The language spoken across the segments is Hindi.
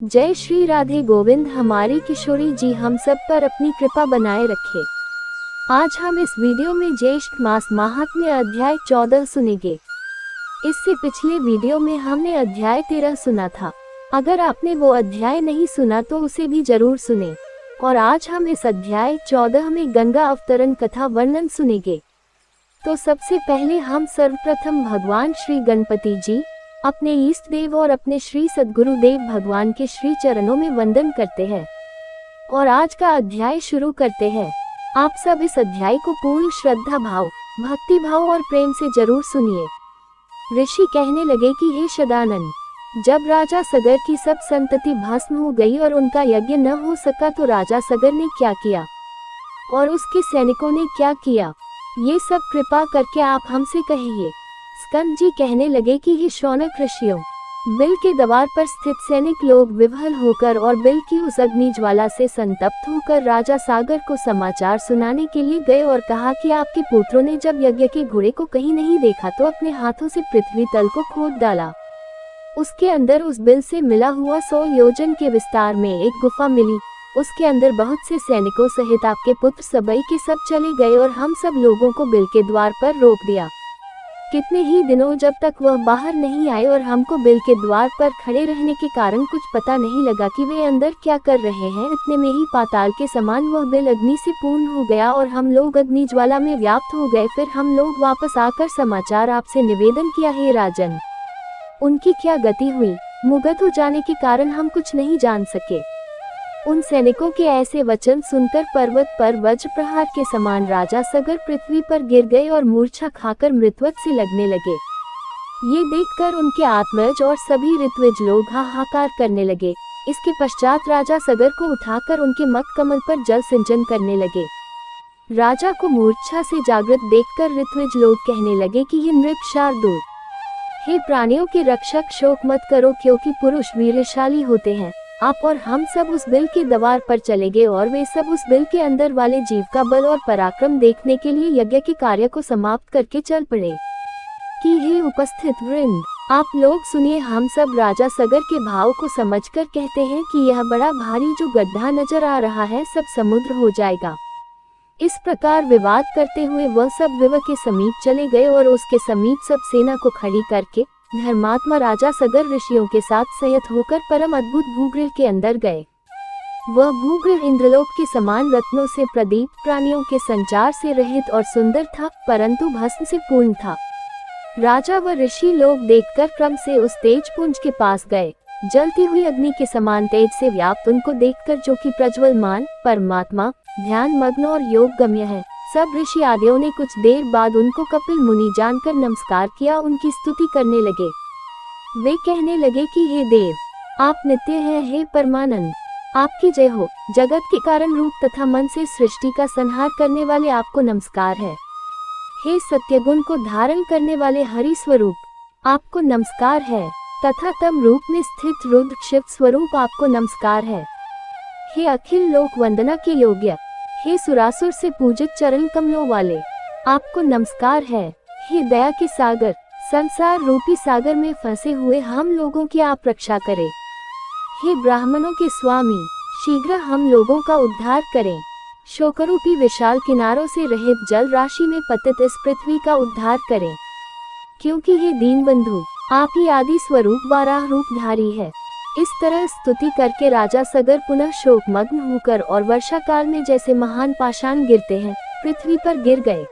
जय श्री राधे गोविंद। हमारी किशोरी जी हम सब पर अपनी कृपा बनाए रखे। आज हम इस वीडियो में ज्येष्ठ मास महात्म्य अध्याय 14 सुनेंगे। इससे पिछले वीडियो में हमने अध्याय 13 सुना था। अगर आपने वो अध्याय नहीं सुना तो उसे भी जरूर सुने। और आज हम इस अध्याय 14 में गंगा अवतरण कथा वर्णन सुनेंगे। तो सबसे पहले हम सर्वप्रथम भगवान श्री गणपति जी, अपने ईष्ट देव और अपने श्री सद्गुरुदेव भगवान के श्री चरणों में वंदन करते हैं और आज का अध्याय शुरू करते हैं। आप सब इस अध्याय को पूर्ण श्रद्धा भाव, भक्ति भाव और प्रेम से जरूर सुनिए। ऋषि कहने लगे कि हे सदानंद, जब राजा सगर की सब संतति भस्म हो गई और उनका यज्ञ न हो सका तो राजा सगर ने क्या किया और उसके सैनिकों ने क्या किया, ये सब कृपा करके आप हमसे कहिए। स्कंद जी कहने लगे कि हे शौनक ऋषियों, बिल के द्वार पर स्थित सैनिक लोग विह्वल होकर और बिल की उस अग्नि ज्वाला से संतप्त होकर राजा सागर को समाचार सुनाने के लिए गए और कहा कि आपके पुत्रों ने जब यज्ञ के घोड़े को कहीं नहीं देखा तो अपने हाथों से पृथ्वी तल को खोद डाला। उसके अंदर उस बिल से मिला हुआ 100 योजन के विस्तार में एक गुफा मिली। उसके अंदर बहुत से सैनिकों सहित आपके पुत्र सबई के सब चले गए और हम सब लोगों को बिल के द्वार पर रोक दिया। कितने ही दिनों जब तक वह बाहर नहीं आए और हमको बिल के द्वार पर खड़े रहने के कारण कुछ पता नहीं लगा कि वे अंदर क्या कर रहे हैं। इतने में ही पाताल के समान वह बिल अग्नि से पूर्ण हो गया और हम लोग अग्नि ज्वाला में व्याप्त हो गए। फिर हम लोग वापस आकर समाचार आपसे निवेदन किया, हे राजन, उनकी क्या गति हुई। मुगत हो जाने के कारण हम कुछ नहीं जान सके। उन सैनिकों के ऐसे वचन सुनकर पर्वत पर वज्र प्रहार के समान राजा सगर पृथ्वी पर गिर गए और मूर्छा खाकर मृतवत से लगने लगे। ये देखकर उनके आत्मज और सभी ऋत्विज लोग हाहाकार करने लगे। इसके पश्चात राजा सगर को उठाकर उनके मत कमल पर जल सिंचन करने लगे। राजा को मूर्छा से जागृत देखकर ऋत्विज लोग कहने लगे कि ये नृप शार्दूल, हे प्राणियों के रक्षक, शोक मत करो, क्योंकि पुरुष वीरशाली होते हैं। आप और हम सब उस बिल के द्वार पर चले गए और वे सब उस बिल के अंदर वाले जीव का बल और पराक्रम देखने के लिए यज्ञ के कार्य को समाप्त करके चल पड़े। कि हे उपस्थित वृंद, आप लोग सुनिए। हम सब राजा सगर के भाव को समझकर कहते हैं कि यह बड़ा भारी जो गड्ढा नजर आ रहा है सब समुद्र हो जाएगा। इस प्रकार विवाद करते हुए वह सब विवह के समीप चले गए और उसके समीप सब सेना को खड़ी करके धर्मात्मा राजा सगर ऋषियों के साथ संयत होकर परम अद्भुत भूगृह के अंदर गए। वह भूगृह इंद्रलोक के समान रत्नों से प्रदीप, प्राणियों के संचार से रहित और सुंदर था, परंतु भस्म से पूर्ण था। राजा व ऋषि लोग देखकर क्रम से उस तेज पुंज के पास गए। जलती हुई अग्नि के समान तेज से व्याप्त उनको देखकर, जो कि प्रज्वलमान परमात्मा, ध्यान मग्न और योग गम्य है, सब ऋषि आदियों ने कुछ देर बाद उनको कपिल मुनि जानकर नमस्कार किया, उनकी स्तुति करने लगे। वे कहने लगे कि हे देव, आप नित्य हैं, हे परमानंद, आपकी जय हो। जगत के कारण रूप तथा मन से सृष्टि का संहार करने वाले आपको नमस्कार है। हे सत्यगुण को धारण करने वाले हरि स्वरूप, आपको नमस्कार है। तथा तम रूप में स्थित रुद्र शिव स्वरूप, आपको नमस्कार है। हे अखिल लोक वंदना के योग्य, हे सुरासुर से पूजित चरण कमलों वाले, आपको नमस्कार है। हे दया के सागर, संसार रूपी सागर में फंसे हुए हम लोगों की आप रक्षा करें। हे ब्राह्मणों के स्वामी, शीघ्र हम लोगों का उद्धार करें। शोकरूपी विशाल किनारों से रहित जल राशि में पतित इस पृथ्वी का उद्धार करें, क्योंकि हे दीनबंधु, आप ही आदि स्वरूप वाराह रूपधारी है। इस तरह स्तुति करके राजा सगर पुनः शोकमग्न होकर और वर्षा काल में जैसे महान पाषाण गिरते हैं, पृथ्वी पर गिर गए।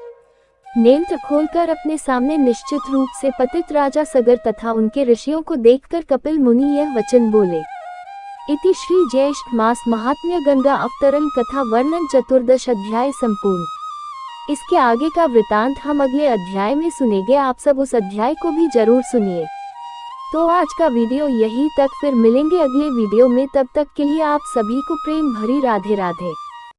नेत्र खोलकर अपने सामने निश्चित रूप से पतित राजा सगर तथा उनके ऋषियों को देखकर कपिल मुनि यह वचन बोले। इति श्री ज्येष्ठ मास महात्म्य गंगा अवतरण कथा वर्णन 14 अध्याय संपूर्ण। इसके आगे का वृतांत हम अगले अध्याय में सुनेंगे। आप सब उस अध्याय को भी जरूर सुनिए। तो आज का वीडियो यही तक, फिर मिलेंगे अगले वीडियो में। तब तक के लिए आप सभी को प्रेम भरी राधे राधे।